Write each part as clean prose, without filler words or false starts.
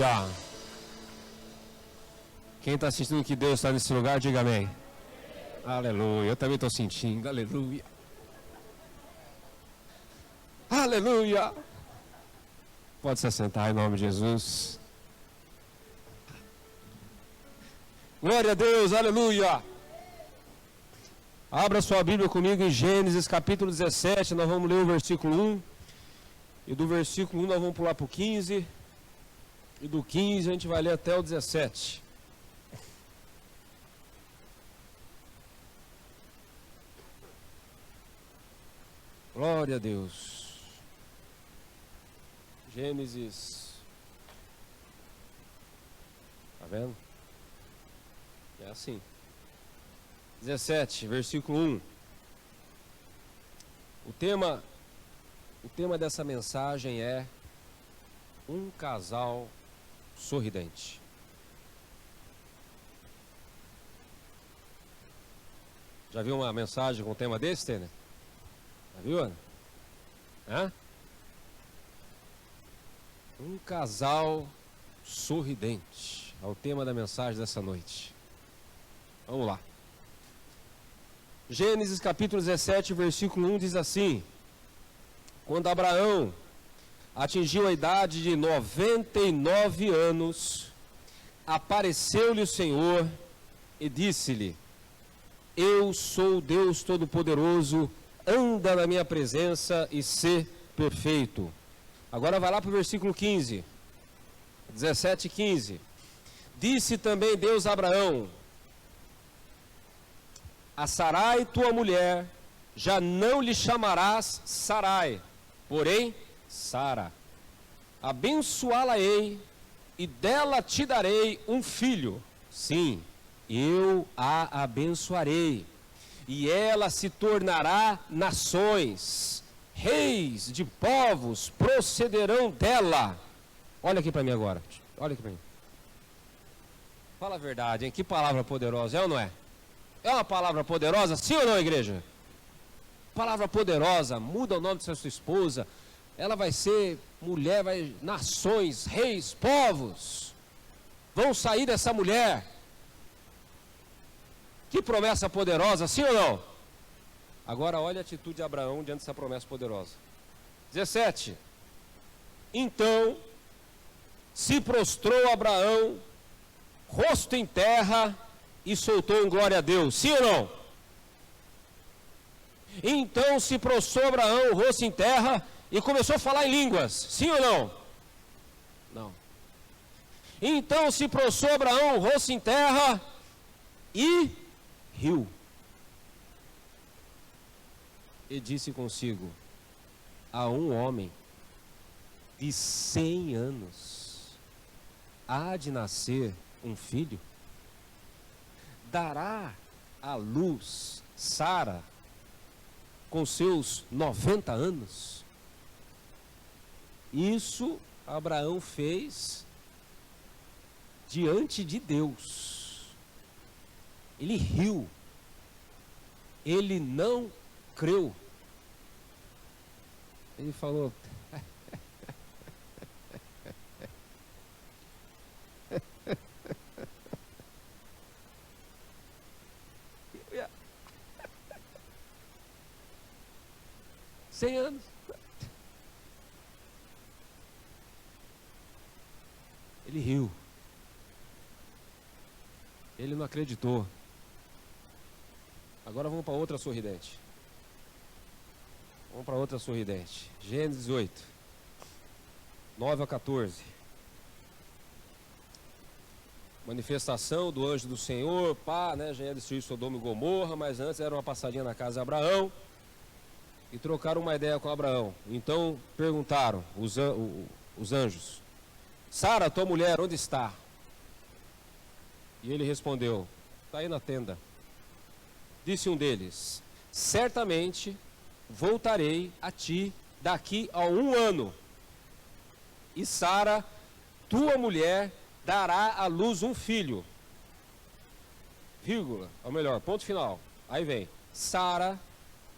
Aleluia. Quem está sentindo que Deus está nesse lugar, diga amém. Aleluia. Eu também estou sentindo. Aleluia. Aleluia. Pode se assentar em nome de Jesus. Glória a Deus. Aleluia. Abra sua Bíblia comigo em Gênesis capítulo 17. Nós vamos ler o versículo 1. E do versículo 1 nós vamos pular para o 15. E do 15 a gente vai ler até o 17. Glória a Deus. Gênesis. Tá vendo? É assim. 17, versículo 1. O tema dessa mensagem é um casal sorridente. Já viu uma mensagem com um tema desse, Tênia? Já viu, Ana? Hã? Um casal sorridente. É o tema da mensagem dessa noite. Vamos lá. Gênesis capítulo 17, versículo 1 diz assim: quando Abraão atingiu a idade de 99 anos, apareceu-lhe o Senhor e disse-lhe: eu sou o Deus Todo-Poderoso, anda na minha presença e sê perfeito. Agora vai lá para o versículo 15, 17 e 15. Disse também Deus a Abraão: a Sarai tua mulher já não lhe chamarás Sarai, porém Sara. Abençoá-la-ei e dela te darei um filho. Sim, eu a abençoarei. E ela se tornará nações, reis de povos procederão dela. Olha aqui para mim agora. Olha aqui para mim. Fala a verdade, hein? Que palavra poderosa, é ou não é? É uma palavra poderosa, sim ou não, igreja? Palavra poderosa, muda o nome de sua esposa. Ela vai ser mulher, nações, reis, povos vão sair dessa mulher. Que promessa poderosa, sim ou não? Agora olha a atitude de Abraão diante dessa promessa poderosa. 17. Então se prostrou Abraão, rosto em terra, e soltou um glória a Deus. Sim ou não? Então se prostrou Abraão, rosto em terra, e começou a falar em línguas. Sim ou não? Não. Então se prostrou Abraão, rosto em terra, e riu. E disse consigo: a um homem de 100 anos há de nascer um filho? Dará à luz Sara com seus 90 anos? Isso Abraão fez diante de Deus. Ele riu. Ele não creu. Ele falou: Cem anos. Ele riu. Ele não acreditou. Agora vamos para outra sorridente. Vamos para outra sorridente. Gênesis 18, 9 a 14. Manifestação do anjo do Senhor, já ia destruir Sodoma e Gomorra, mas antes era uma passadinha na casa de Abraão. E trocaram uma ideia com Abraão. Então perguntaram os anjos: Sara, tua mulher, onde está? E ele respondeu: está aí na tenda. Disse um deles: certamente voltarei a ti daqui a 1 ano. E Sara, tua mulher, dará à luz um filho. Vírgula, ou melhor, ponto final. Aí vem: Sara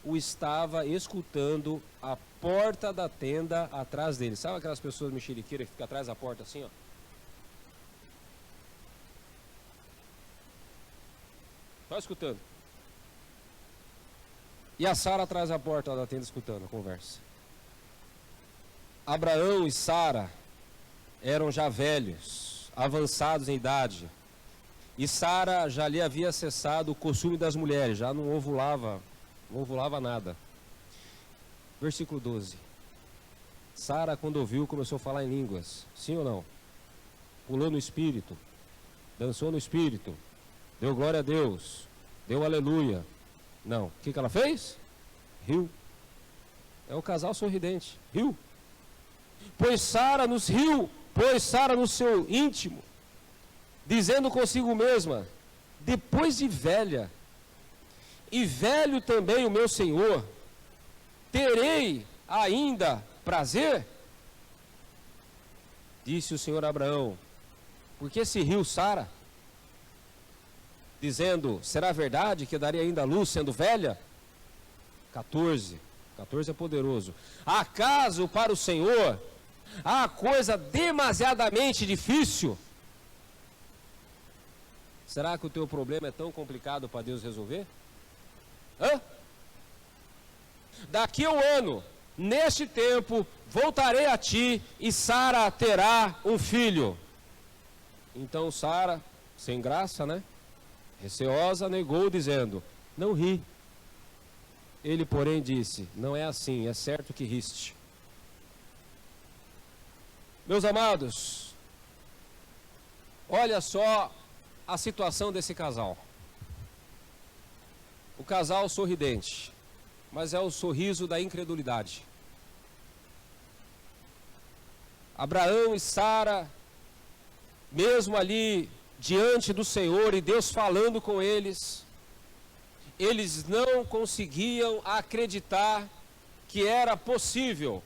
o estava escutando à porta da tenda atrás dele. Sabe aquelas pessoas mexeriqueiras que ficam atrás da porta assim, ó? Só escutando. E a Sara atrás da porta da tenda escutando a conversa. Abraão e Sara eram já velhos, avançados em idade. E Sara já lhe havia cessado o costume das mulheres, já não ovulava nada. Versículo 12. Sara, quando ouviu, começou a falar em línguas. Sim ou não? Pulou no espírito, dançou no espírito, deu glória a Deus, deu aleluia. Não. O que ela fez? Riu. É o casal sorridente. Riu. Pôs Sara no seu íntimo, dizendo consigo mesma: depois de velha, e velho também o meu senhor, terei ainda prazer? Disse o Senhor a Abraão: por que se riu Sara? Dizendo: será verdade que daria ainda luz sendo velha? 14 é poderoso. Acaso para o Senhor há coisa demasiadamente difícil? Será que o teu problema é tão complicado para Deus resolver? Daqui a um ano, neste tempo, voltarei a ti e Sara terá um filho. Então Sara, sem graça, né? Receosa, negou, dizendo: não ri. Ele, porém, disse: não é assim, é certo que riste. Meus amados, olha só a situação desse casal. O casal sorridente, mas é o sorriso da incredulidade. Abraão e Sara, mesmo ali diante do Senhor e Deus falando com eles, eles não conseguiam acreditar que era possível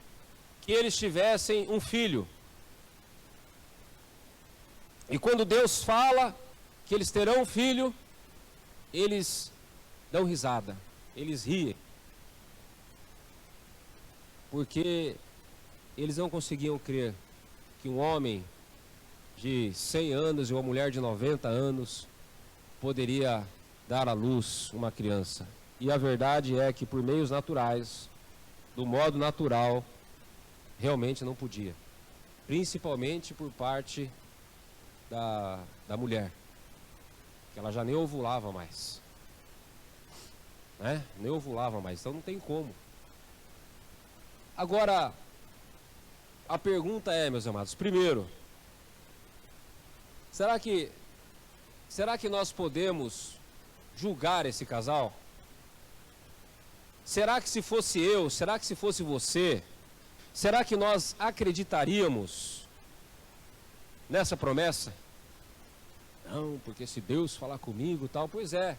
que eles tivessem um filho. E quando Deus fala que eles terão um filho, eles dão risada, eles riem, porque eles não conseguiam crer que um homem de 100 anos e uma mulher de 90 anos poderia dar à luz uma criança. E a verdade é que por meios naturais, do modo natural, realmente não podia. Principalmente por parte da mulher, que ela já nem ovulava mais. Nem ovulava mais, então não tem como. Agora, a pergunta é, meus amados, primeiro, será que nós podemos julgar esse casal? Será que se fosse eu, será que se fosse você, será que nós acreditaríamos nessa promessa? Não, porque se Deus falar comigo e tal, pois é,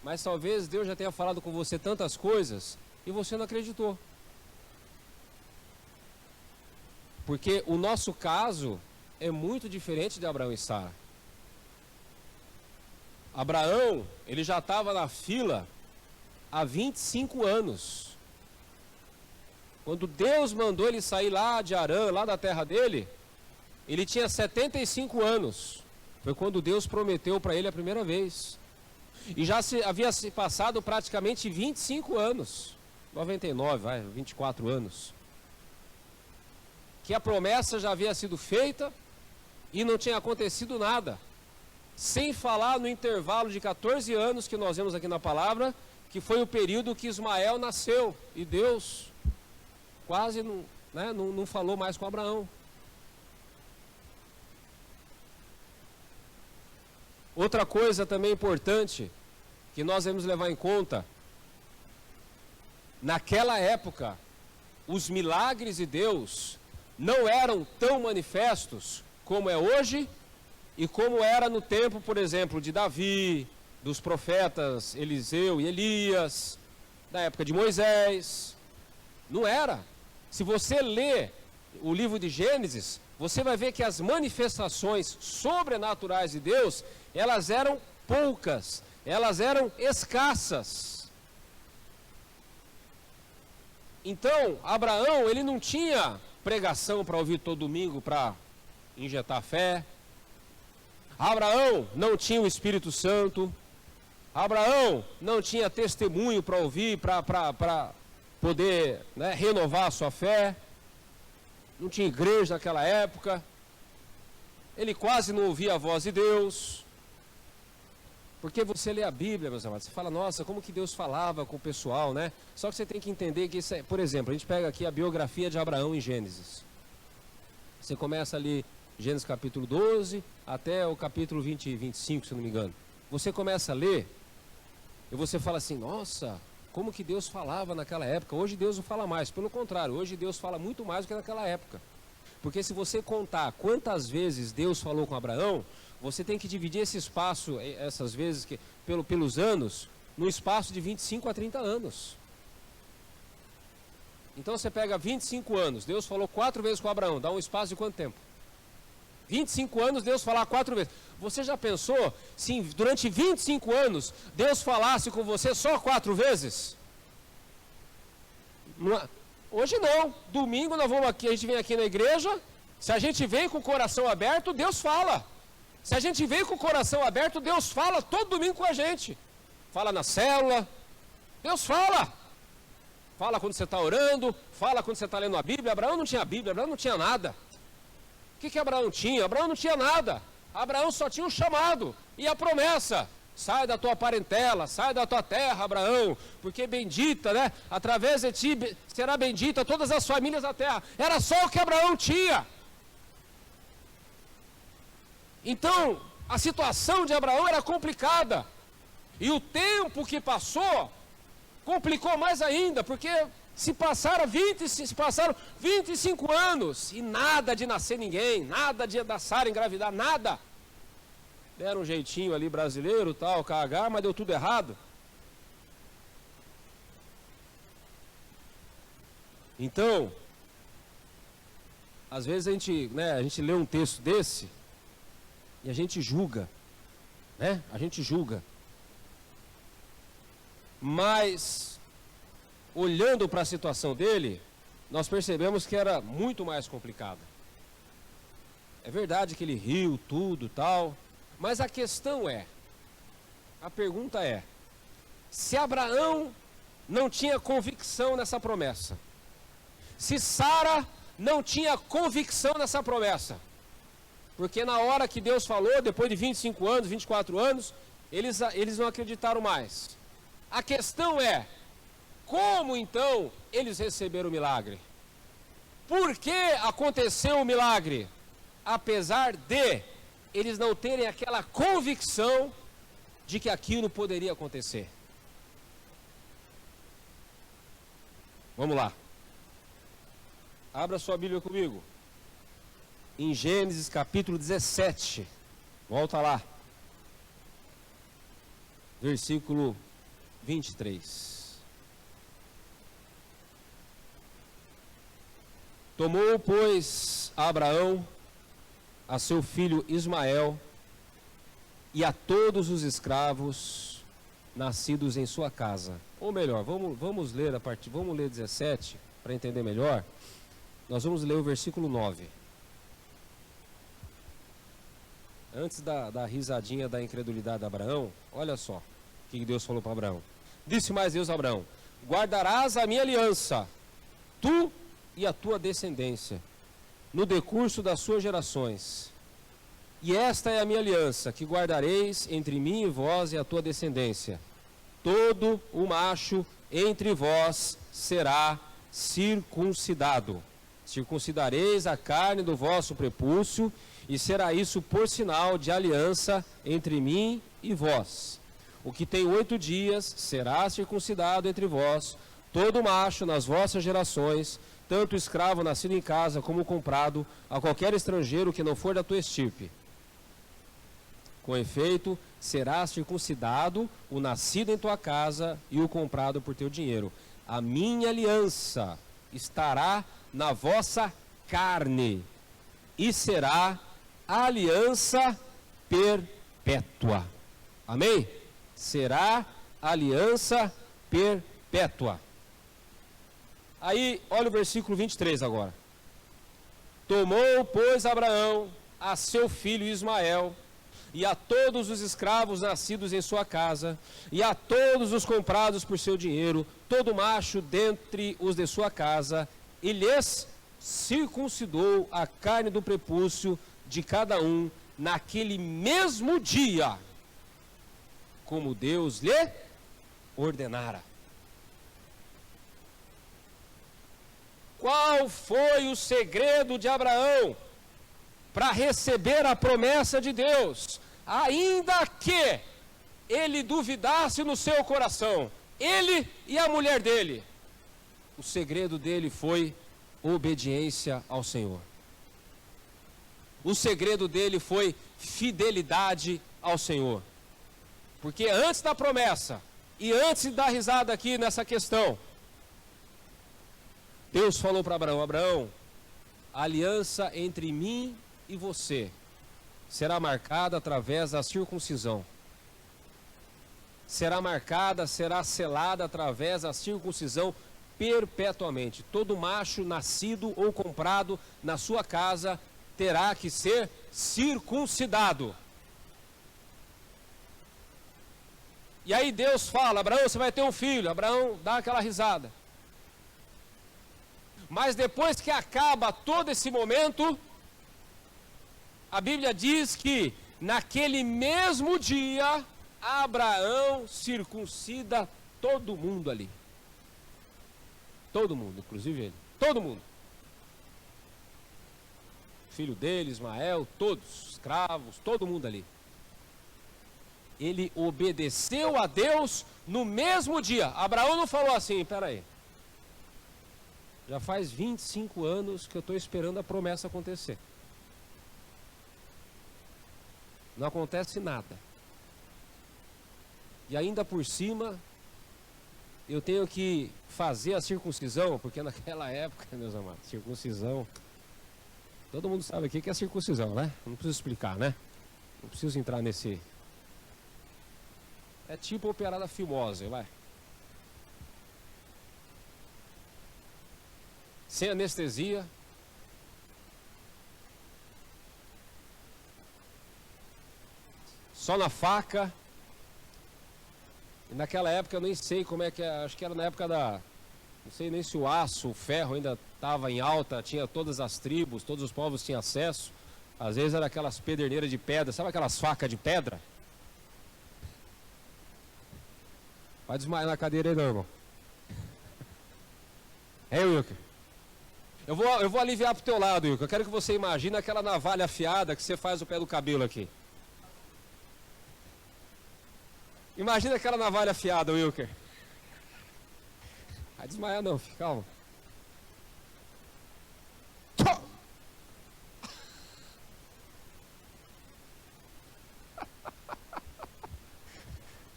mas talvez Deus já tenha falado com você tantas coisas e você não acreditou. Porque o nosso caso é muito diferente de Abraão e Sara. Abraão, ele já estava na fila há 25 anos. Quando Deus mandou ele sair lá de Harã, lá da terra dele, ele tinha 75 anos. Foi quando Deus prometeu para ele a primeira vez. E já havia se passado praticamente 25 anos. 24 anos. Que a promessa já havia sido feita e não tinha acontecido nada. Sem falar no intervalo de 14 anos que nós vemos aqui na palavra, que foi o período que Ismael nasceu. E Deus quase não falou mais com Abraão. Outra coisa também importante que nós devemos levar em conta: naquela época, os milagres de Deus não eram tão manifestos como é hoje e como era no tempo, por exemplo, de Davi, dos profetas Eliseu e Elias, da época de Moisés. Não era. Se você lê o livro de Gênesis, você vai ver que as manifestações sobrenaturais de Deus, elas eram poucas, elas eram escassas. Então, Abraão, ele não tinha pregação para ouvir todo domingo para injetar fé. Abraão não tinha o Espírito Santo. Abraão não tinha testemunho para ouvir, para poder, né, renovar a sua fé. Não tinha igreja naquela época. Ele quase não ouvia a voz de Deus. Porque você lê a Bíblia, meus amados, você fala, nossa, como que Deus falava com o pessoal, né? Só que você tem que entender que isso é, por exemplo, a gente pega aqui a biografia de Abraão em Gênesis. Você começa ali, Gênesis capítulo 12, até o capítulo 20 e 25, se não me engano. Você começa a ler, e você fala assim, nossa, como que Deus falava naquela época? Hoje Deus não fala mais, pelo contrário, hoje Deus fala muito mais do que naquela época. Porque se você contar quantas vezes Deus falou com Abraão, você tem que dividir esse espaço, essas vezes, pelos anos, no espaço de 25 a 30 anos. Então você pega 25 anos, Deus falou 4 vezes com Abraão, dá um espaço de quanto tempo? 25 anos Deus falar 4 vezes. Você já pensou se durante 25 anos Deus falasse com você só 4 vezes? Hoje não. Domingo nós vamos aqui, a gente vem aqui na igreja. Se a gente vem com o coração aberto, Deus fala. Se a gente vem com o coração aberto, Deus fala todo domingo com a gente. Fala na célula. Deus fala. Fala quando você está orando. Fala quando você está lendo a Bíblia. Abraão não tinha Bíblia, Abraão não tinha nada. O que Abraão tinha? Abraão não tinha nada. Abraão só tinha um chamado e a promessa. Sai da tua parentela, sai da tua terra, Abraão, porque bendita, né? Através de ti será bendita todas as famílias da terra. Era só o que Abraão tinha. Então, a situação de Abraão era complicada. E o tempo que passou complicou mais ainda, porque se passaram 25 anos e nada de nascer ninguém, nada de Sara engravidar, nada. Deram um jeitinho ali brasileiro, tal, KH, mas deu tudo errado. Então, às vezes a gente lê um texto desse e a gente julga, né? A gente julga. Mas, olhando para a situação dele, nós percebemos que era muito mais complicada. É verdade que ele riu, tudo, tal. Mas a questão é, a pergunta é, se Abraão não tinha convicção nessa promessa, se Sara não tinha convicção nessa promessa, porque na hora que Deus falou, depois de 25 anos, 24 anos, eles não acreditaram mais. A questão é, como então eles receberam o milagre? Por que aconteceu o milagre? Apesar de eles não terem aquela convicção de que aquilo poderia acontecer. Vamos lá. Abra sua Bíblia comigo. Em Gênesis capítulo 17. Volta lá. Versículo 23. Tomou, pois, Abraão a seu filho Ismael e a todos os escravos nascidos em sua casa. Ou melhor, vamos ler 17 para entender melhor. Nós vamos ler o versículo 9. Antes da risadinha da incredulidade de Abraão, olha só o que Deus falou para Abraão. Disse mais Deus a Abraão: guardarás a minha aliança, tu e a tua descendência, no decurso das suas gerações. E esta é a minha aliança, que guardareis entre mim e vós e a tua descendência. Todo o macho entre vós será circuncidado. Circuncidareis a carne do vosso prepúcio, e será isso por sinal de aliança entre mim e vós. O que tem 8 dias será circuncidado entre vós, todo macho nas vossas gerações, tanto escravo nascido em casa como comprado, a qualquer estrangeiro que não for da tua estirpe. Com efeito, será circuncidado o nascido em tua casa e o comprado por teu dinheiro. A minha aliança estará na vossa carne, e será a aliança perpétua. Amém? Será a aliança perpétua. Aí, olha o versículo 23 agora. Tomou, pois, Abraão a seu filho Ismael, e a todos os escravos nascidos em sua casa, e a todos os comprados por seu dinheiro, todo macho dentre os de sua casa, e lhes circuncidou a carne do prepúcio de cada um naquele mesmo dia, como Deus lhe ordenara. Qual foi o segredo de Abraão para receber a promessa de Deus, ainda que ele duvidasse no seu coração, ele e a mulher dele? O segredo dele foi obediência ao Senhor. O segredo dele foi fidelidade ao Senhor. Porque antes da promessa, e antes de dar risada aqui nessa questão, Deus falou para Abraão: Abraão, a aliança entre mim e você será marcada através da circuncisão. Será marcada, será selada através da circuncisão perpetuamente. Todo macho nascido ou comprado na sua casa terá que ser circuncidado. E aí Deus fala: Abraão, você vai ter um filho. Abraão dá aquela risada. Mas depois que acaba todo esse momento, a Bíblia diz que naquele mesmo dia, Abraão circuncida todo mundo ali. Todo mundo, inclusive ele. Todo mundo. Filho dele, Ismael, todos, escravos, todo mundo ali. Ele obedeceu a Deus no mesmo dia. Abraão não falou assim: peraí, já faz 25 anos que eu estou esperando a promessa acontecer. Não acontece nada. E ainda por cima, eu tenho que fazer a circuncisão, porque naquela época, meus amados, circuncisão, todo mundo sabe aqui que é circuncisão, né? Não preciso explicar, né? Não preciso entrar nesse... É tipo operada fimose, vai. Sem anestesia. Só na faca. E naquela época eu nem sei como é que é, acho que era na época da... Não sei nem se o aço, o ferro ainda estava em alta, tinha todas as tribos, todos os povos tinham acesso. Às vezes era aquelas pederneiras de pedra, sabe aquelas facas de pedra? Vai desmaiar na cadeira aí não, irmão. É, Wilker? Eu vou aliviar pro teu lado, Wilker. Eu quero que você imagine aquela navalha afiada que você faz o pé do cabelo aqui. Imagina aquela navalha afiada, Wilker. Vai desmaiar não, fica calmo.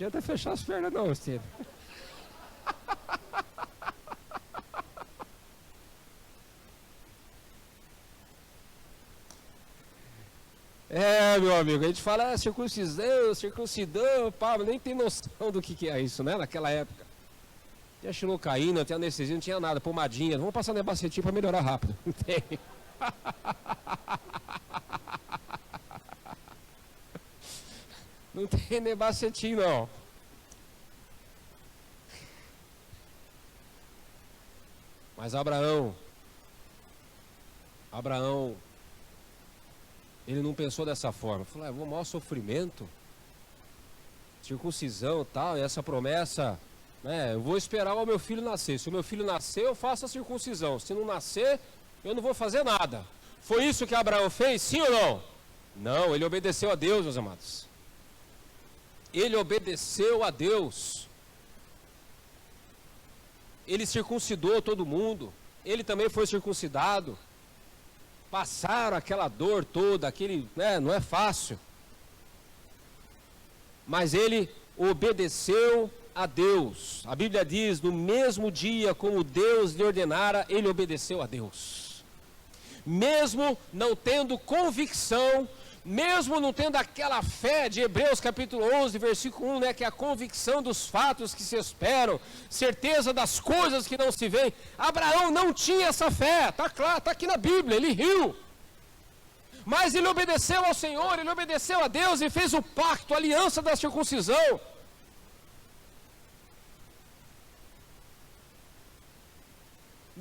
Não adianta fechar as pernas não, Steve. É, meu amigo, a gente fala circuncidão, pá, mas nem tem noção do que é isso, né, naquela época. Tinha xilocaína, não tinha anestesia, não tinha nada, pomadinha. Vamos passar nebacetim para melhorar rápido. Não tem. Não tem nebacetim, não. Mas Abraão, ele não pensou dessa forma. Falou: eu vou maior sofrimento, circuncisão e tal, e essa promessa, né, eu vou esperar o meu filho nascer. Se o meu filho nascer, eu faço a circuncisão. Se não nascer, eu não vou fazer nada. Foi isso que Abraão fez, sim ou não? Não, ele obedeceu a Deus, meus amados. Ele obedeceu a Deus. Ele circuncidou todo mundo. Ele também foi circuncidado. Passaram aquela dor toda, aquele, né, não é fácil. Mas ele obedeceu a Deus. A Bíblia diz: no mesmo dia como Deus lhe ordenara, ele obedeceu a Deus. Mesmo não tendo convicção, mesmo não tendo aquela fé de Hebreus capítulo 11, versículo 1, né, que é a convicção dos fatos que se esperam, certeza das coisas que não se veem. Abraão não tinha essa fé, está claro, está aqui na Bíblia, ele riu. Mas ele obedeceu ao Senhor, ele obedeceu a Deus e fez o pacto, a aliança da circuncisão.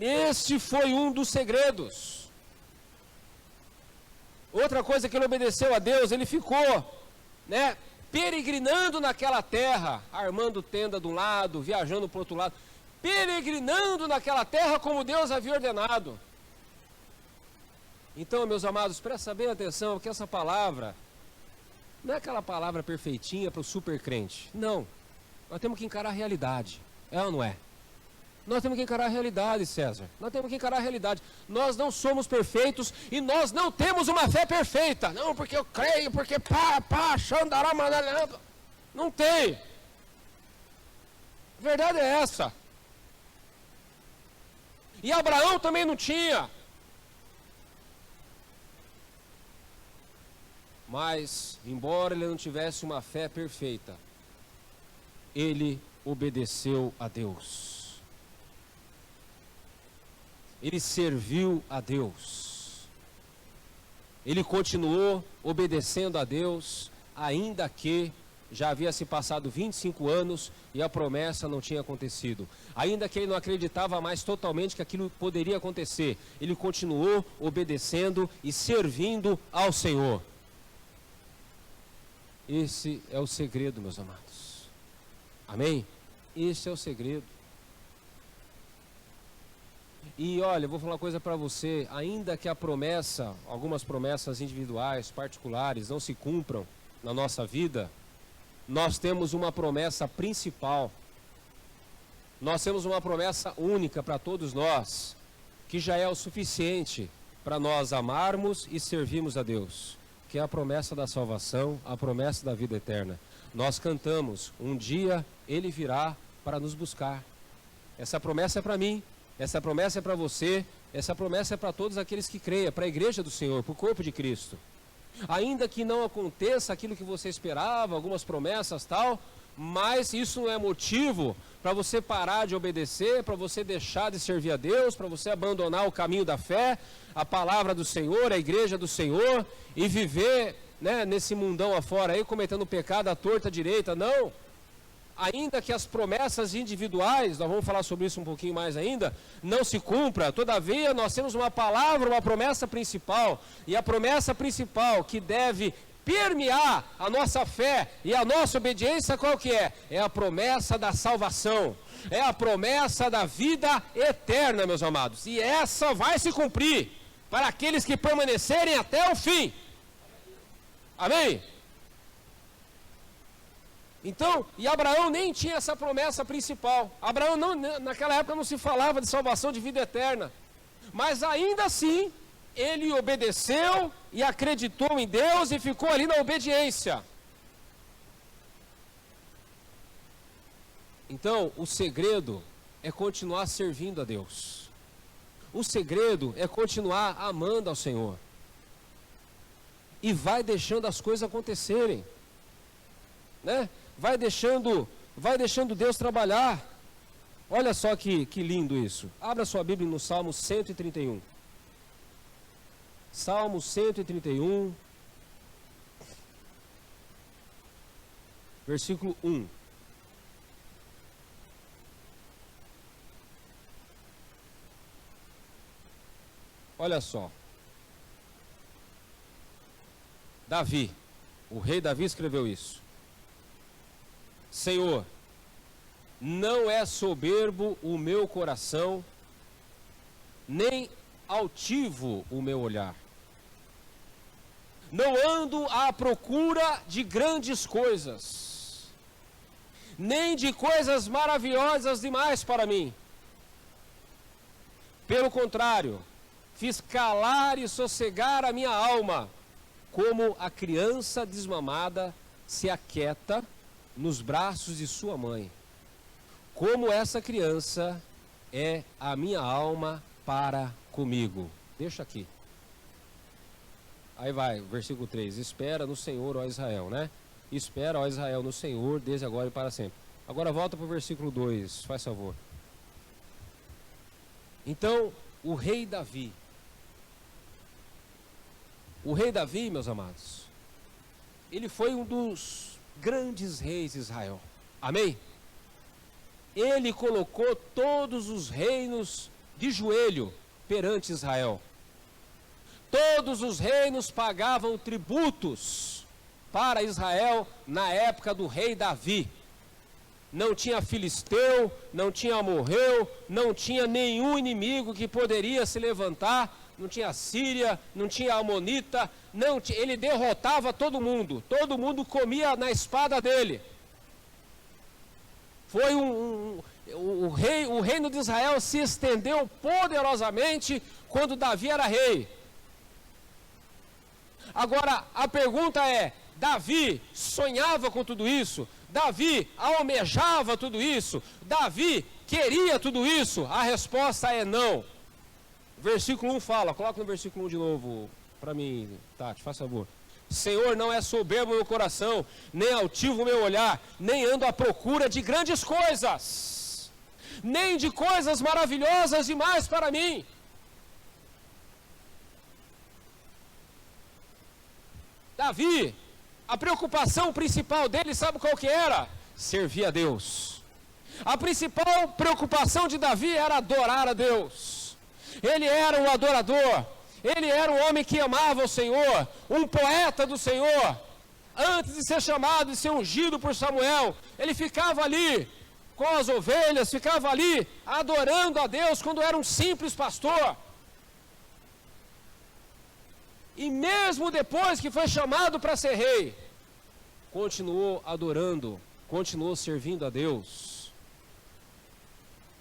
Este foi um dos segredos. Outra coisa que ele obedeceu a Deus, ele ficou, peregrinando naquela terra, armando tenda de um lado, viajando para o outro lado, peregrinando naquela terra como Deus havia ordenado. Então, meus amados, presta bem atenção que essa palavra não é aquela palavra perfeitinha para o super crente. Não, nós temos que encarar a realidade, é ou não é? Nós temos que encarar a realidade, César. Nós temos que encarar a realidade. Nós não somos perfeitos e nós não temos uma fé perfeita. Não, porque eu creio, porque xandará, manalhando. Não tem. A verdade é essa. E Abraão também não tinha. Mas, embora ele não tivesse uma fé perfeita, ele obedeceu a Deus. Ele serviu a Deus. Ele continuou obedecendo a Deus, ainda que já havia se passado 25 anos e a promessa não tinha acontecido. Ainda que ele não acreditava mais totalmente que aquilo poderia acontecer, ele continuou obedecendo e servindo ao Senhor. Esse é o segredo, meus amados. Amém? Esse é o segredo. E olha, eu vou falar uma coisa para você, ainda que a promessa, algumas promessas individuais, particulares, não se cumpram na nossa vida, nós temos uma promessa principal. Nós temos uma promessa única para todos nós, que já é o suficiente para nós amarmos e servirmos a Deus, que é a promessa da salvação, a promessa da vida eterna. Nós cantamos, um dia Ele virá para nos buscar. Essa promessa é para mim. Essa promessa é para você, essa promessa é para todos aqueles que creem, para a igreja do Senhor, para o corpo de Cristo. Ainda que não aconteça aquilo que você esperava, algumas promessas tal, mas isso não é motivo para você parar de obedecer, para você deixar de servir a Deus, para você abandonar o caminho da fé, a palavra do Senhor, a igreja do Senhor, e viver nesse mundão afora aí, cometendo pecado à torta à direita, não. Ainda que as promessas individuais, nós vamos falar sobre isso um pouquinho mais ainda, não se cumpra, todavia nós temos uma palavra, uma promessa principal, e a promessa principal que deve permear a nossa fé e a nossa obediência, qual que é? É a promessa da salvação, é a promessa da vida eterna, meus amados, e essa vai se cumprir para aqueles que permanecerem até o fim. Amém? Então, e Abraão nem tinha essa promessa principal. Abraão naquela época não se falava de salvação de vida eterna. Mas ainda assim, ele obedeceu e acreditou em Deus e ficou ali na obediência. Então, o segredo é continuar servindo a Deus. O segredo é continuar amando ao Senhor. E vai deixando as coisas acontecerem. Vai deixando Deus trabalhar. Olha só que lindo isso. Abra sua Bíblia no Salmo 131. Salmo 131, versículo 1. Olha só. Davi, o rei Davi escreveu isso. Senhor, não é soberbo o meu coração, nem altivo o meu olhar. Não ando à procura de grandes coisas, nem de coisas maravilhosas demais para mim. Pelo contrário, fiz calar e sossegar a minha alma, como a criança desmamada se aquieta nos braços de sua mãe. Como essa criança é a minha alma para comigo. Deixa aqui. Aí vai, versículo 3. Espera no Senhor, ó Israel, Espera, ó Israel, no Senhor, desde agora e para sempre. Agora volta para o versículo 2, faz favor. Então, o rei Davi, O rei Davi, meus amados, ele foi um dos grandes reis de Israel. Amém? Ele colocou todos os reinos de joelho perante Israel. Todos os reinos pagavam tributos para Israel na época do rei Davi. Não tinha filisteu, não tinha amorreu, não tinha nenhum inimigo que poderia se levantar, não tinha Síria, não tinha Amonita, ele derrotava todo mundo comia na espada dele. Foi o reino de Israel se estendeu poderosamente quando Davi era rei. Agora, a pergunta é, Davi sonhava com tudo isso? Davi almejava tudo isso? Davi queria tudo isso? A resposta é não. Versículo 1 fala, coloca no versículo 1 de novo para mim, Tati, faz favor. Senhor, não é soberbo meu coração, nem altivo meu olhar, nem ando à procura de grandes coisas, nem de coisas maravilhosas demais para mim. Davi, a preocupação principal dele, sabe qual que era? Servir a Deus. A principal preocupação de Davi era adorar a Deus. Ele era um adorador. Ele era um homem que amava o Senhor, um poeta do Senhor. Antes de ser chamado e ser ungido por Samuel, ele ficava ali com as ovelhas, ficava ali adorando a Deus quando era um simples pastor. E mesmo depois que foi chamado para ser rei, continuou adorando, continuou servindo a Deus.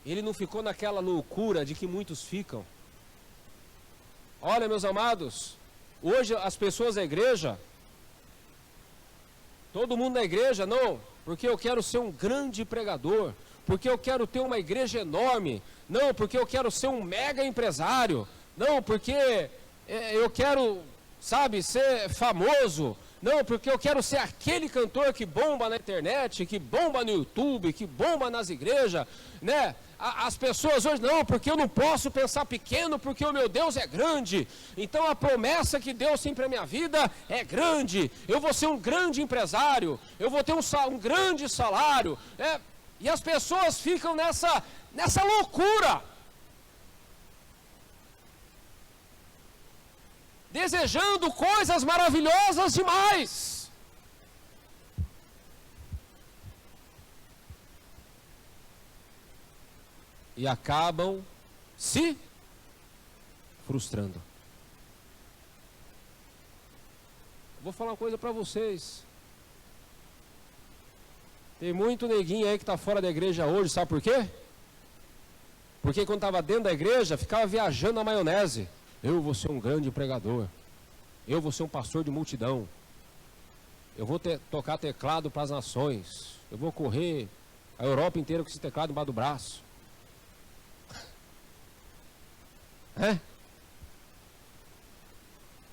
Ele não ficou naquela loucura de que muitos ficam. Olha, meus amados, hoje as pessoas da igreja, todo mundo da igreja, não, porque eu quero ser um grande pregador, porque eu quero ter uma igreja enorme, não, porque eu quero ser um mega empresário, não, porque eu quero, sabe, ser famoso, não, porque eu quero ser aquele cantor que bomba na internet, que bomba no YouTube, que bomba nas igrejas, né? As pessoas hoje, não, porque eu não posso pensar pequeno, porque o meu Deus é grande. Então a promessa que Deus tem para a minha vida é grande. Eu vou ser um grande empresário, eu vou ter um grande salário. E as pessoas ficam nessa loucura, desejando coisas maravilhosas demais. E acabam se frustrando. Vou falar uma coisa para vocês. Tem muito neguinho aí que está fora da igreja hoje, sabe por quê? Porque quando estava dentro da igreja, ficava viajando na maionese. Eu vou ser um grande pregador. Eu vou ser um pastor de multidão. Eu vou tocar teclado para as nações. Eu vou correr a Europa inteira com esse teclado embaixo do braço.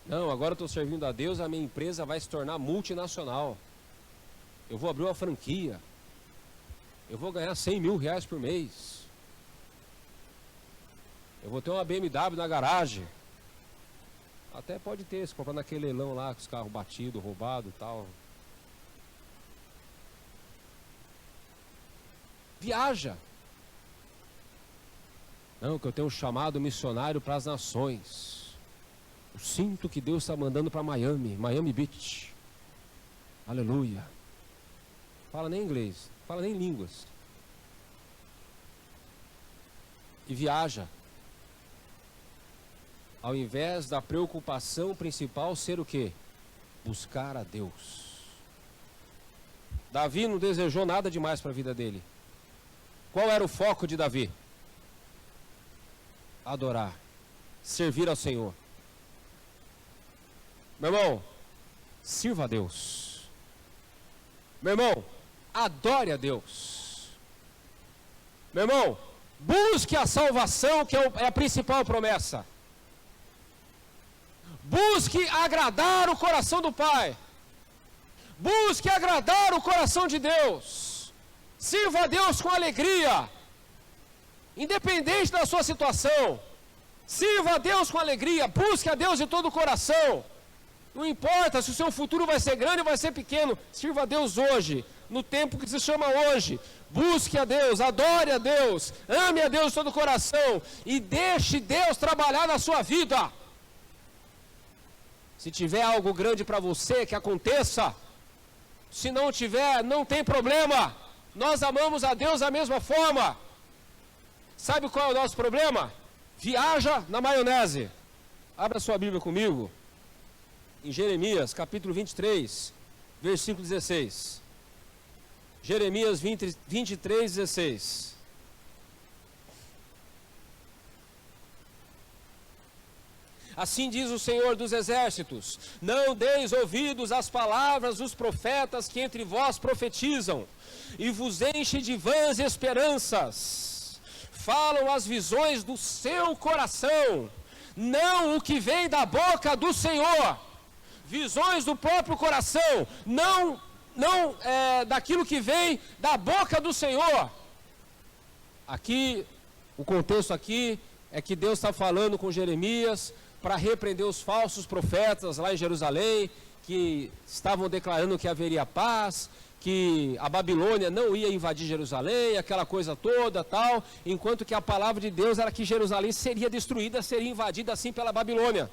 Não, agora eu estou servindo a Deus, a minha empresa vai se tornar multinacional. Eu vou abrir uma franquia. Eu vou ganhar 100 mil reais por mês. Eu vou ter uma BMW na garagem. Até pode ter, se comprar naquele leilão lá, com os carros batidos, roubados e tal. Viaja. Não, que eu tenho um chamado missionário para as nações. Eu sinto que Deus está mandando para Miami Beach. Aleluia. Fala nem inglês, fala nem línguas. E viaja. Ao invés da preocupação principal ser o quê? Buscar a Deus. Davi não desejou nada demais para a vida dele. Qual era o foco de Davi? Adorar, servir ao Senhor. Meu irmão, sirva a Deus. Meu irmão, adore a Deus. Meu irmão, busque a salvação, que é a principal promessa. Busque agradar o coração do Pai. Busque agradar o coração de Deus. Sirva a Deus com alegria. Independente da sua situação, sirva a Deus com alegria, busque a Deus de todo o coração. Não importa se o seu futuro vai ser grande ou vai ser pequeno. Sirva a Deus hoje, no tempo que se chama hoje. Busque a Deus, adore a Deus, ame a Deus de todo o coração e deixe Deus trabalhar na sua vida. Se tiver algo grande para você, que aconteça. Se não tiver, não tem problema. Nós amamos a Deus da mesma forma. Sabe qual é o nosso problema? Viaja na maionese. Abra sua Bíblia comigo. Em Jeremias, capítulo 23, versículo 16. Jeremias 23, 16. Assim diz o Senhor dos Exércitos: não deis ouvidos às palavras dos profetas que entre vós profetizam, e vos enche de vãs esperanças. Falam as visões do seu coração, não o que vem da boca do Senhor. Visões do próprio coração, não daquilo que vem da boca do Senhor. Aqui, o contexto aqui é que Deus está falando com Jeremias para repreender os falsos profetas lá em Jerusalém, que estavam declarando que haveria paz, que a Babilônia não ia invadir Jerusalém, aquela coisa toda, tal, enquanto que a palavra de Deus era que Jerusalém seria destruída, seria invadida assim pela Babilônia.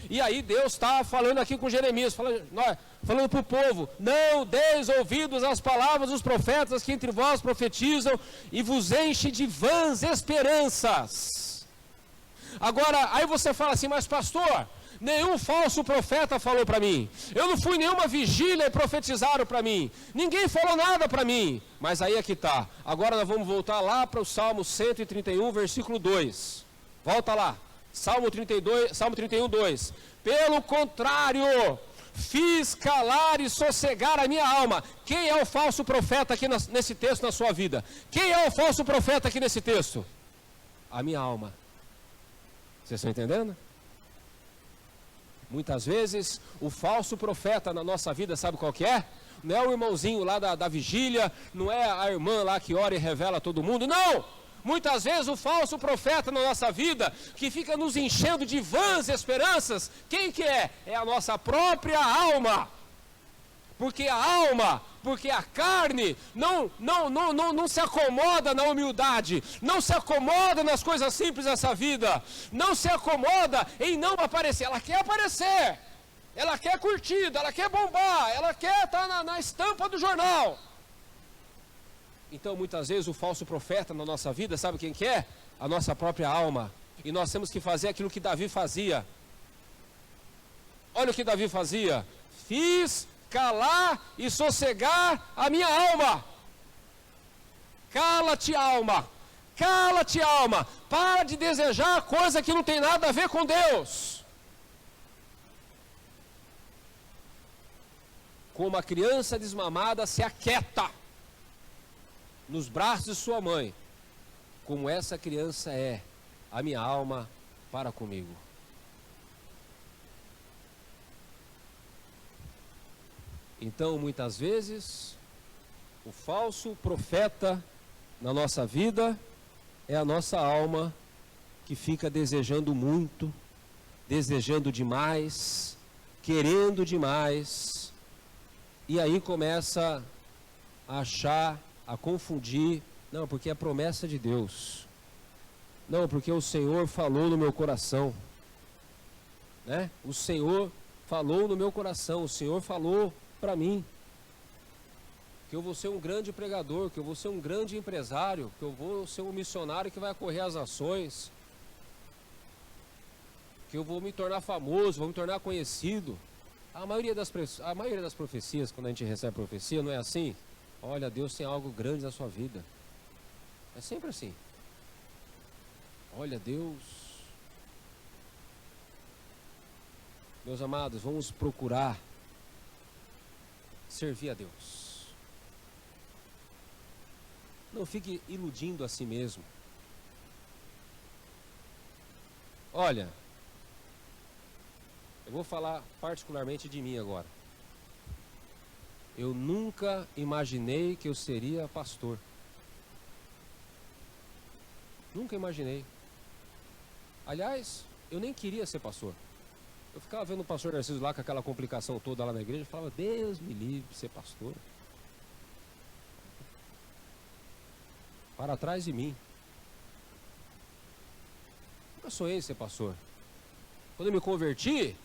E aí Deus está falando aqui com Jeremias, falando para o povo: não deis ouvidos às palavras dos profetas que entre vós profetizam, e vos enche de vãs esperanças. Agora, aí você fala assim: mas pastor, nenhum falso profeta falou para mim, eu não fui em nenhuma vigília e profetizaram para mim, ninguém falou nada para mim. Mas aí é que está. Agora nós vamos voltar lá para o Salmo 131, versículo 2. Volta lá. Salmo 31, 2. Pelo contrário, fiz calar e sossegar a minha alma. Quem é o falso profeta aqui nesse texto na sua vida? Quem é o falso profeta aqui nesse texto? A minha alma. Vocês estão entendendo? Muitas vezes, o falso profeta na nossa vida, sabe qual que é? Não é o irmãozinho lá da vigília, não é a irmã lá que ora e revela a todo mundo, não! Muitas vezes o falso profeta na nossa vida, que fica nos enchendo de vãs esperanças, quem que é? É a nossa própria alma. Porque a alma, porque a carne não se acomoda na humildade, não se acomoda nas coisas simples dessa vida, não se acomoda em não aparecer. Ela quer aparecer, ela quer curtida, ela quer bombar, ela quer estar na estampa do jornal. Então, muitas vezes, o falso profeta na nossa vida, sabe quem que é? A nossa própria alma. E nós temos que fazer aquilo que Davi fazia. Olha o que Davi fazia. Fiz calar e sossegar a minha alma. Cala-te, alma. Cala-te, alma. Para de desejar coisa que não tem nada a ver com Deus. Como a criança desmamada se aquieta nos braços de sua mãe, como essa criança é a minha alma para comigo. Então, muitas vezes, o falso profeta na nossa vida é a nossa alma que fica desejando muito, desejando demais, querendo demais, e aí começa a achar, a confundir: não, porque é promessa de Deus, não, porque o Senhor falou no meu coração, né? O Senhor falou no meu coração, o Senhor falou para mim que eu vou ser um grande pregador, que eu vou ser um grande empresário, que eu vou ser um missionário que vai correr as ações, que eu vou me tornar famoso, vou me tornar conhecido. A maioria das profecias, quando a gente recebe profecia, não é assim? Olha, Deus tem algo grande na sua vida. É sempre assim. Olha, Deus. Meus amados, vamos procurar servir a Deus. Não fique iludindo a si mesmo. Olha, eu vou falar particularmente de mim agora. Eu nunca imaginei que eu seria pastor. Nunca imaginei. Aliás, eu nem queria ser pastor. Eu ficava vendo o pastor Narciso lá com aquela complicação toda lá na igreja, eu falava, Deus me livre de ser pastor. Para trás de mim. Nunca sonhei em ser pastor. Quando eu me converti,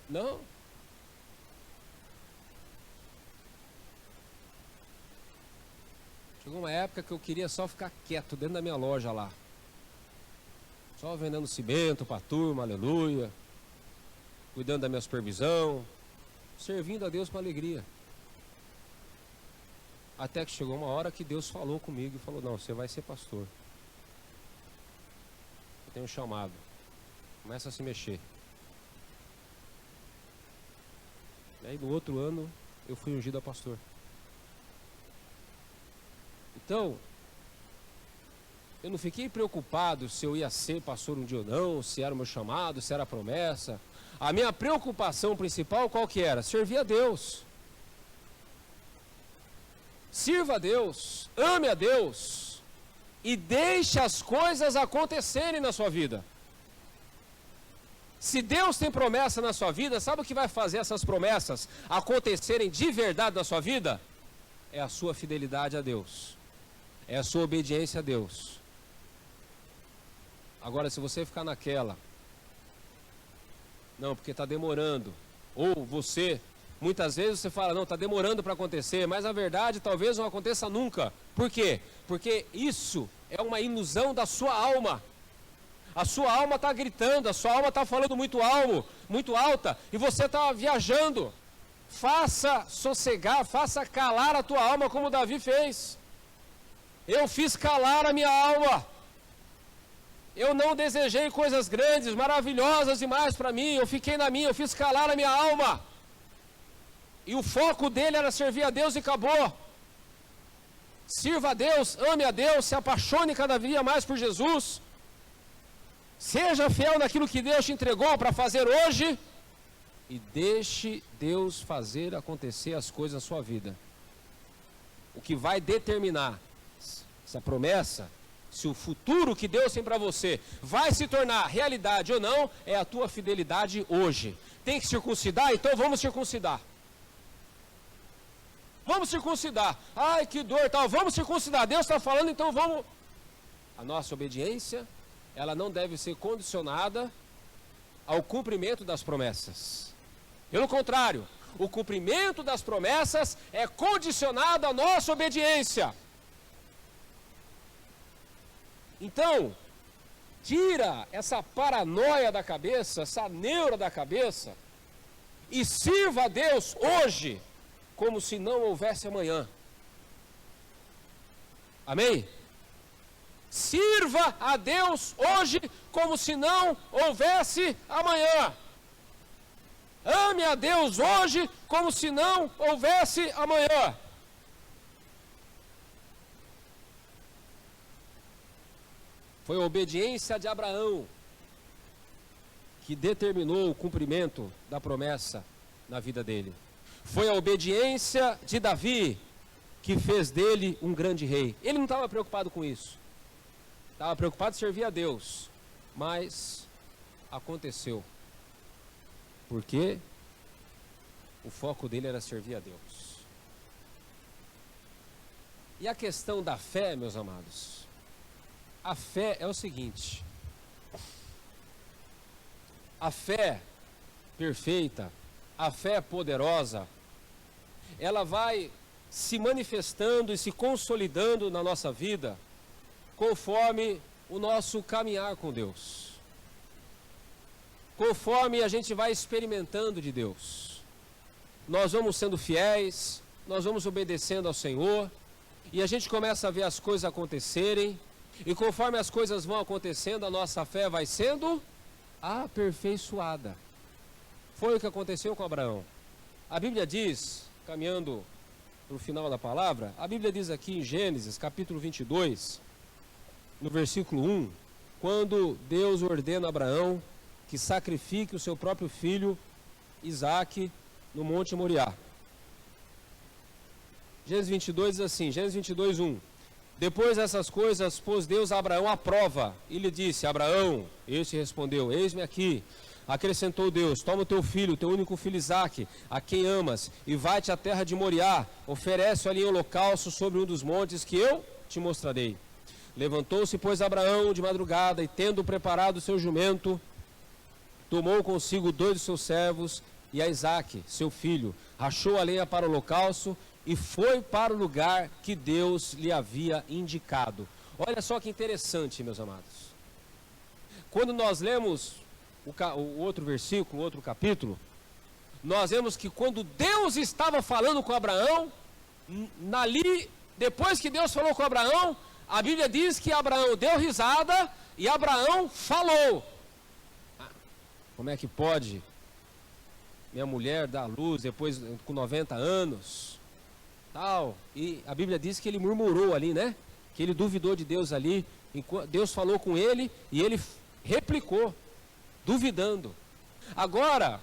não. Chegou uma época que eu queria só ficar quieto dentro da minha loja lá. Só vendendo cimento para a turma, aleluia. Cuidando da minha supervisão. Servindo a Deus com alegria. Até que chegou uma hora que Deus falou comigo e falou, não, você vai ser pastor. Eu tenho um chamado. Começa a se mexer. E aí no outro ano eu fui ungido a pastor. Então, eu não fiquei preocupado se eu ia ser pastor um dia ou não, se era o meu chamado, se era a promessa. A minha preocupação principal qual que era? Servir a Deus. Sirva a Deus, ame a Deus e deixe as coisas acontecerem na sua vida. Se Deus tem promessa na sua vida, sabe o que vai fazer essas promessas acontecerem de verdade na sua vida? É a sua fidelidade a Deus. É a sua obediência a Deus. Agora, se você ficar naquela, não, porque está demorando, ou você, muitas vezes você fala, não, está demorando para acontecer, mas a verdade talvez não aconteça nunca. Por quê? Porque isso é uma ilusão da sua alma. A sua alma está gritando, a sua alma está falando muito alta, e você está viajando. Faça sossegar, faça calar a tua alma como Davi fez. Eu fiz calar a minha alma. Eu não desejei coisas grandes, maravilhosas demais para mim. Eu fiquei na minha, eu fiz calar a minha alma. E o foco dele era servir a Deus e acabou. Sirva a Deus, ame a Deus, se apaixone cada dia mais por Jesus. Seja fiel naquilo que Deus te entregou para fazer hoje. E deixe Deus fazer acontecer as coisas na sua vida. O que vai determinar essa promessa, se o futuro que Deus tem para você vai se tornar realidade ou não, é a tua fidelidade hoje. Tem que circuncidar? Então vamos circuncidar. Vamos circuncidar. Ai, que dor, tal. Vamos circuncidar. Deus está falando, então vamos. A nossa obediência, ela não deve ser condicionada ao cumprimento das promessas. Pelo contrário, o cumprimento das promessas é condicionado à nossa obediência. Então, tira essa paranoia da cabeça, essa neura da cabeça, e sirva a Deus hoje, como se não houvesse amanhã. Amém? Sirva a Deus hoje, como se não houvesse amanhã. Ame a Deus hoje, como se não houvesse amanhã. Foi a obediência de Abraão que determinou o cumprimento da promessa na vida dele. Foi a obediência de Davi que fez dele um grande rei. Ele não estava preocupado com isso. Estava preocupado em servir a Deus. Mas aconteceu. Porque o foco dele era servir a Deus. E a questão da fé, meus amados? A fé é o seguinte. A fé perfeita, a fé poderosa, ela vai se manifestando e se consolidando na nossa vida conforme o nosso caminhar com Deus. Conforme a gente vai experimentando de Deus. Nós vamos sendo fiéis, nós vamos obedecendo ao Senhor, e a gente começa a ver as coisas acontecerem, e conforme as coisas vão acontecendo, a nossa fé vai sendo aperfeiçoada. Foi o que aconteceu com Abraão. A Bíblia diz, caminhando para o final da palavra, a Bíblia diz aqui em Gênesis, capítulo 22, no versículo 1, quando Deus ordena a Abraão que sacrifique o seu próprio filho, Isaque, no Monte Moriá. Gênesis 22 diz assim, Gênesis 22, 1. Depois dessas coisas, pôs Deus a Abraão à prova, e lhe disse: Abraão, este respondeu: eis-me aqui. Acrescentou Deus: toma o teu filho, teu único filho Isaque, a quem amas, e vai-te à terra de Moriá, oferece ali em holocausto sobre um dos montes que eu te mostrarei. Levantou-se, pois, Abraão de madrugada, e tendo preparado o seu jumento, tomou consigo 2 de seus servos e a Isaque, seu filho, rachou a lenha para o holocausto e foi para o lugar que Deus lhe havia indicado. Olha só que interessante, meus amados. Quando nós lemos o outro versículo, o outro capítulo, nós vemos que quando Deus estava falando com Abraão, depois que Deus falou com Abraão, a Bíblia diz que Abraão deu risada e Abraão falou. Como é que pode minha mulher dar à luz depois com 90 anos? Tal. E a Bíblia diz que ele murmurou ali, né? Que ele duvidou de Deus ali. Deus falou com ele e ele replicou, duvidando. Agora,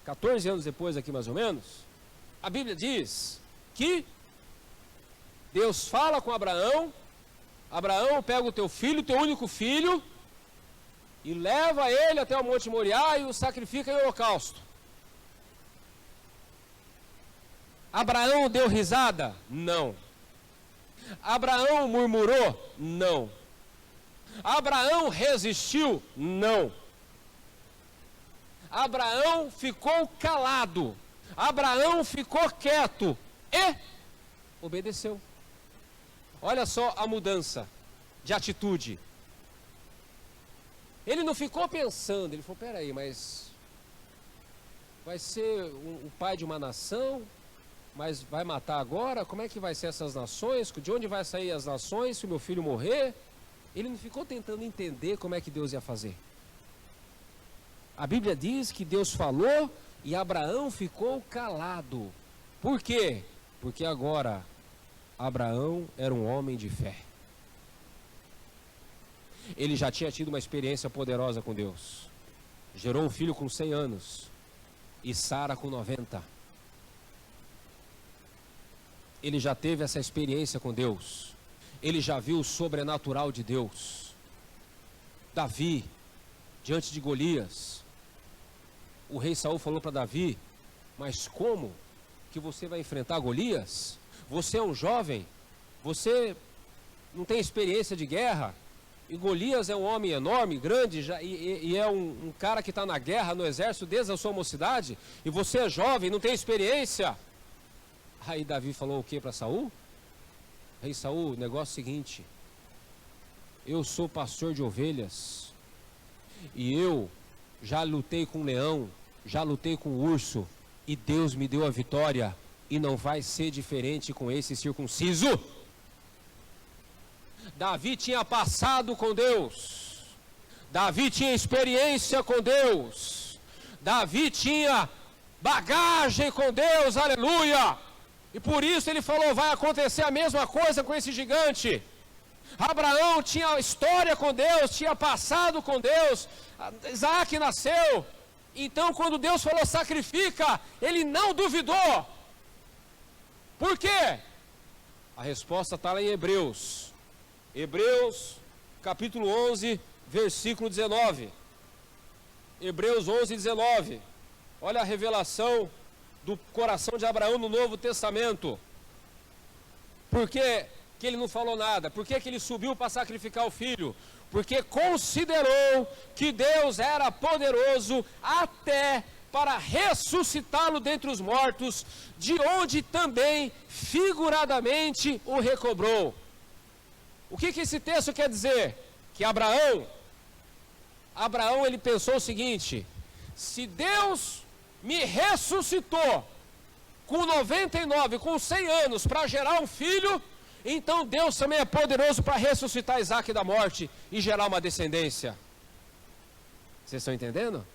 14 anos depois aqui mais ou menos, a Bíblia diz que Deus fala com Abraão: Abraão, pega o teu filho, teu único filho, e leva ele até o Monte Moriá e o sacrifica em holocausto. Abraão deu risada? Não. Abraão murmurou? Não. Abraão resistiu? Não. Abraão ficou calado. Abraão ficou quieto e obedeceu. Olha só a mudança de atitude. Ele não ficou pensando, ele falou: peraí, mas vai ser o pai de uma nação, mas vai matar agora? Como é que vai ser essas nações? De onde vai sair as nações se o meu filho morrer? Ele não ficou tentando entender como é que Deus ia fazer. A Bíblia diz que Deus falou e Abraão ficou calado. Por quê? Porque agora Abraão era um homem de fé. Ele já tinha tido uma experiência poderosa com Deus. Gerou um filho com 100 anos e Sara com 90. Ele já teve essa experiência com Deus. Ele já viu o sobrenatural de Deus. Davi, diante de Golias, o rei Saul falou para Davi: mas como que você vai enfrentar Golias? Você é um jovem, você não tem experiência de guerra, e Golias é um homem enorme, grande, e é um cara que está na guerra, no exército desde a sua mocidade, e você é jovem, não tem experiência. Aí Davi falou o que para Saul? Rei Saul, o negócio é o seguinte: eu sou pastor de ovelhas, e eu já lutei com o leão, já lutei com o urso, e Deus me deu a vitória, e não vai ser diferente com esse circunciso. Davi tinha passado com Deus, Davi tinha experiência com Deus, Davi tinha bagagem com Deus, aleluia, e por isso ele falou: vai acontecer a mesma coisa com esse gigante. Abraão tinha história com Deus, tinha passado com Deus, Isaque nasceu, então quando Deus falou sacrifica, ele não duvidou. Por quê? A resposta está lá em Hebreus, capítulo 11, versículo 19. Hebreus 11, 19. Olha a revelação do coração de Abraão no Novo Testamento. Por que ele não falou nada? Por que ele subiu para sacrificar o filho? Porque considerou que Deus era poderoso até para ressuscitá-lo dentre os mortos, de onde também figuradamente o recobrou. O que esse texto quer dizer? Que Abraão ele pensou o seguinte: se Deus me ressuscitou com 99, com 100 anos para gerar um filho, então Deus também é poderoso para ressuscitar Isaque da morte e gerar uma descendência. Vocês estão entendendo?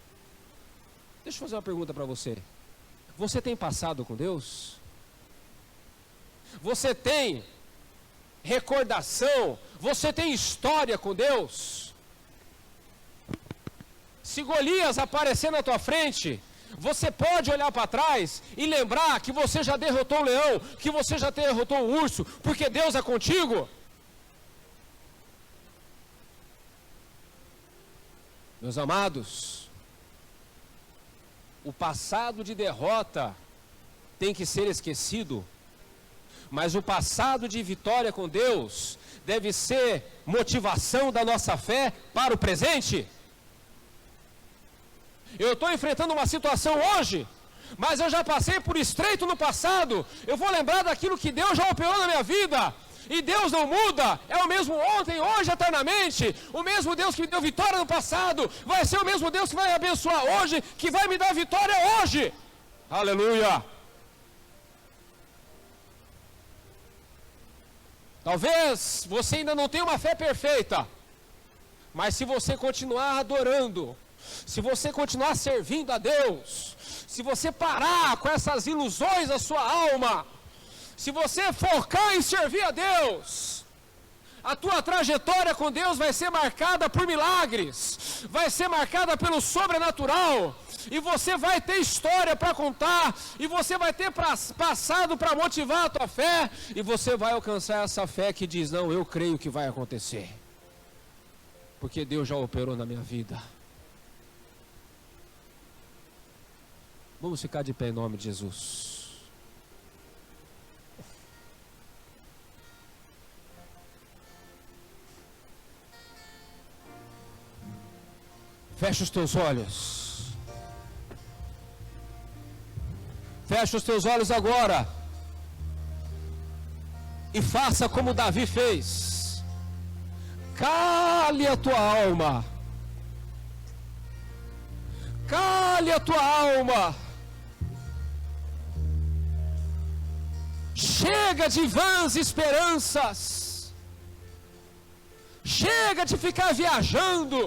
Deixa eu fazer uma pergunta para você. Você tem passado com Deus? Você tem recordação? Você tem história com Deus? Se Golias aparecer na tua frente, Você pode olhar para trás e lembrar que você já derrotou o leão, que você já derrotou o urso, porque Deus é contigo? Meus amados, o passado de derrota tem que ser esquecido, mas o passado de vitória com Deus deve ser motivação da nossa fé para o presente. Eu estou enfrentando uma situação hoje, mas eu já passei por estreito no passado. Eu vou lembrar daquilo que Deus já operou na minha vida. E Deus não muda, é o mesmo ontem, hoje, eternamente. O mesmo Deus que me deu vitória no passado, vai ser o mesmo Deus que vai abençoar hoje, que vai me dar vitória hoje. Aleluia! Talvez você ainda não tenha uma fé perfeita, mas se você continuar adorando, se você continuar servindo a Deus, se você parar com essas ilusões da sua alma, se você focar em servir a Deus, a tua trajetória com Deus vai ser marcada por milagres, vai ser marcada pelo sobrenatural, e você vai ter história para contar, e você vai ter passado para motivar a tua fé, e você vai alcançar essa fé que diz: não, eu creio que vai acontecer, porque Deus já operou na minha vida. Vamos ficar de pé em nome de Jesus. Fecha os teus olhos. Fecha os teus olhos agora. E faça como Davi fez. Cale a tua alma. Cale a tua alma. Chega de vãs esperanças. Chega de ficar viajando.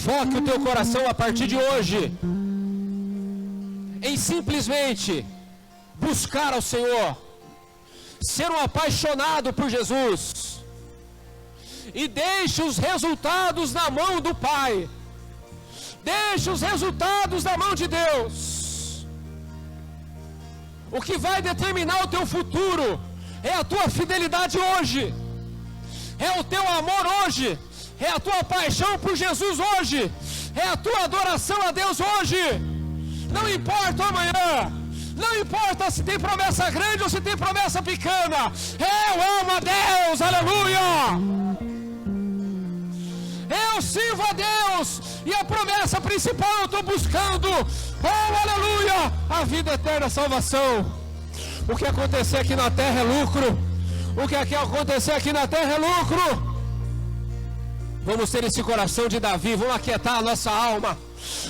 Foque o teu coração a partir de hoje em simplesmente buscar ao Senhor, ser um apaixonado por Jesus, e deixe os resultados na mão do Pai, deixe os resultados na mão de Deus. O que vai determinar o teu futuro é a tua fidelidade hoje, é o teu amor hoje, é a tua paixão por Jesus hoje, é a tua adoração a Deus hoje. Não importa amanhã, não importa se tem promessa grande ou se tem promessa pequena, eu amo a Deus, aleluia. Eu sirvo a Deus, e a promessa principal eu estou buscando, oh aleluia, a vida eterna, a salvação. O que acontecer aqui na terra é lucro, o que acontecer aqui na terra é lucro. Vamos ter esse coração de Davi, vamos aquietar a nossa alma.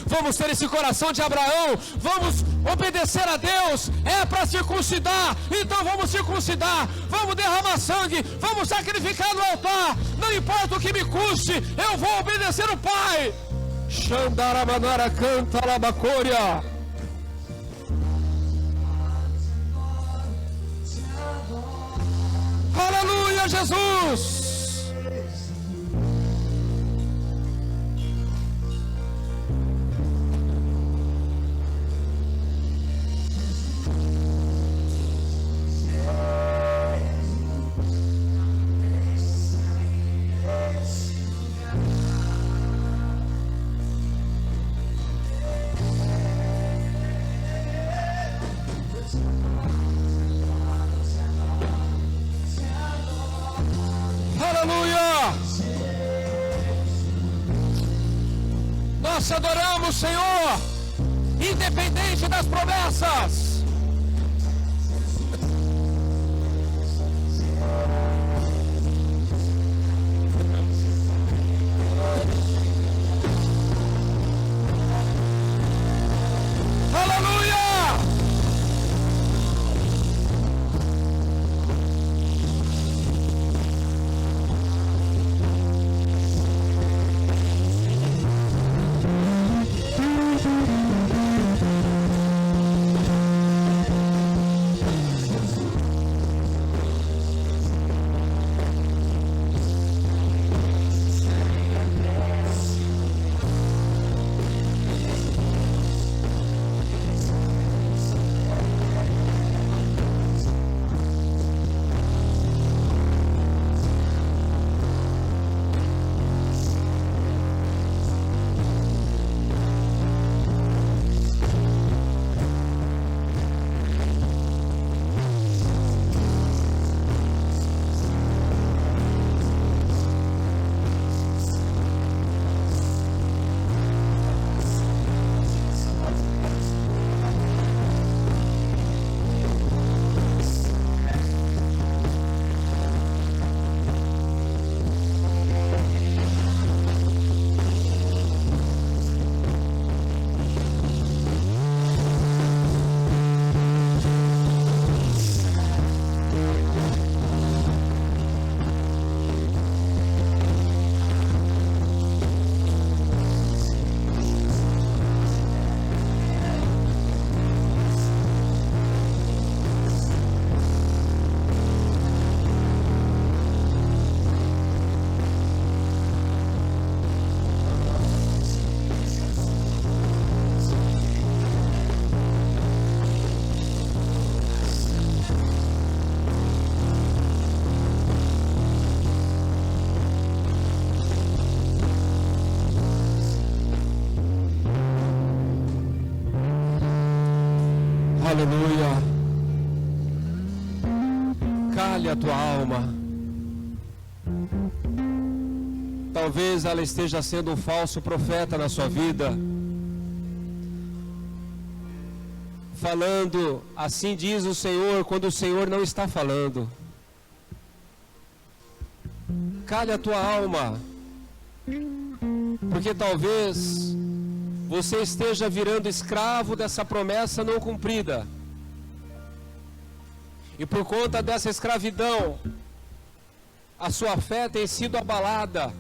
Vamos ter esse coração de Abraão, vamos obedecer a Deus. É para circuncidar, então vamos circuncidar. Vamos derramar sangue, vamos sacrificar no altar. Não importa o que me custe, eu vou obedecer o Pai. Xandaramanara canta labacória. Aleluia, Jesus. Nós adoramos, Senhor, independente das promessas. Aleluia! Aleluia. Cale a tua alma. Talvez ela esteja sendo um falso profeta na sua vida, falando, assim diz o Senhor, quando o Senhor não está falando. Cale a tua alma, porque talvez você esteja virando escravo dessa promessa não cumprida. E por conta dessa escravidão, a sua fé tem sido abalada.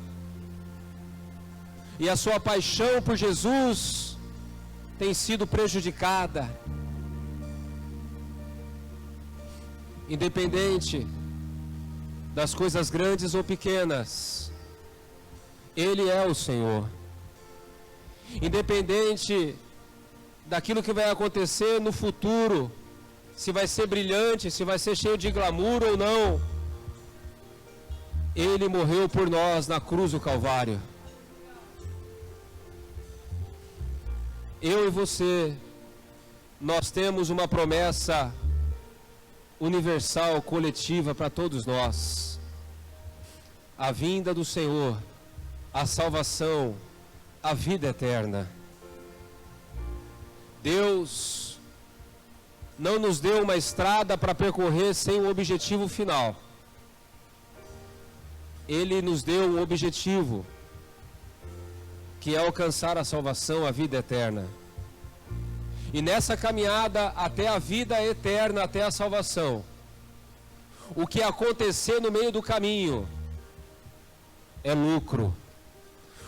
E a sua paixão por Jesus tem sido prejudicada. Independente das coisas grandes ou pequenas, Ele é o Senhor. Independente daquilo que vai acontecer no futuro, se vai ser brilhante, se vai ser cheio de glamour ou não, Ele morreu por nós na cruz do Calvário. Eu e você, nós temos uma promessa universal, coletiva para todos nós. A vinda do Senhor, a salvação, a vida eterna. Deus não nos deu uma estrada para percorrer sem um objetivo final. Ele nos deu um objetivo, que é alcançar a salvação, a vida eterna. E nessa caminhada até a vida eterna, até a salvação, o que acontecer no meio do caminho é lucro.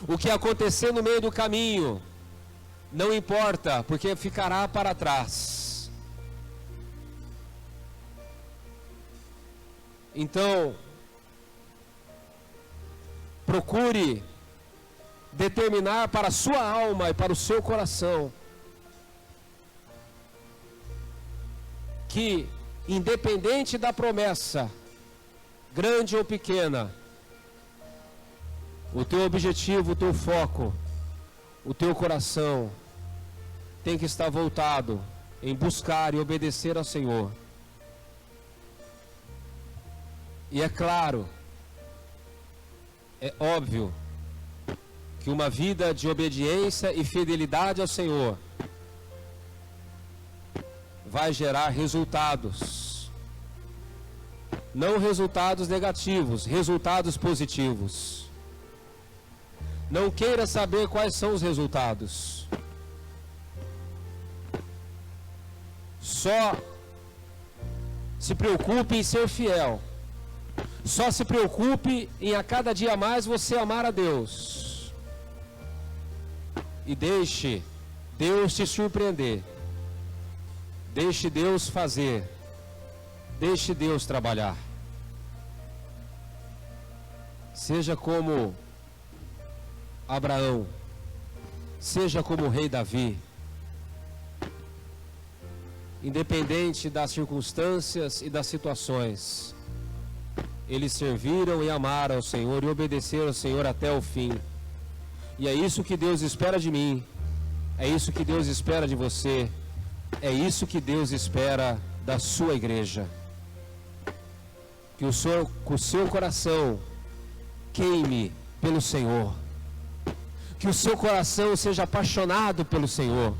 O que acontecer no meio do caminho não importa, porque ficará para trás. Então, procure determinar para a sua alma e para o seu coração que, independente da promessa, grande ou pequena, o teu objetivo, o teu foco, o teu coração tem que estar voltado em buscar e obedecer ao Senhor. E é claro, é óbvio, que uma vida de obediência e fidelidade ao Senhor vai gerar resultados. Não resultados negativos, resultados positivos. Não queira saber quais são os resultados. Só se preocupe em ser fiel. Só se preocupe em a cada dia mais você amar a Deus. E deixe Deus te surpreender. Deixe Deus fazer. Deixe Deus trabalhar. Seja como Abraão. Seja como o rei Davi. Independente das circunstâncias e das situações, eles serviram e amaram ao Senhor e obedeceram ao Senhor até o fim. E é isso que Deus espera de mim. É isso que Deus espera de você. É isso que Deus espera da sua igreja. Que o seu coração queime pelo Senhor. Que o seu coração seja apaixonado pelo Senhor.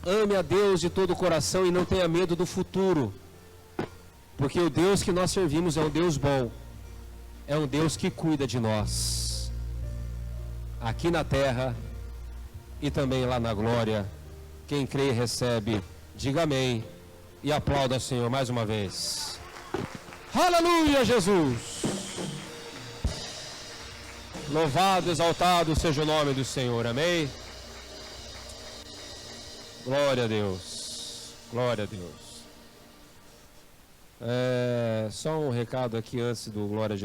Ame a Deus de todo o coração e não tenha medo do futuro. Porque o Deus que nós servimos é um Deus bom. É um Deus que cuida de nós, aqui na terra e também lá na glória. Quem crê e recebe, diga amém e aplauda ao Senhor mais uma vez. Aleluia, Jesus! Louvado, exaltado seja o nome do Senhor, amém? Glória a Deus, glória a Deus. Só um recado aqui antes do Glória a Jesus.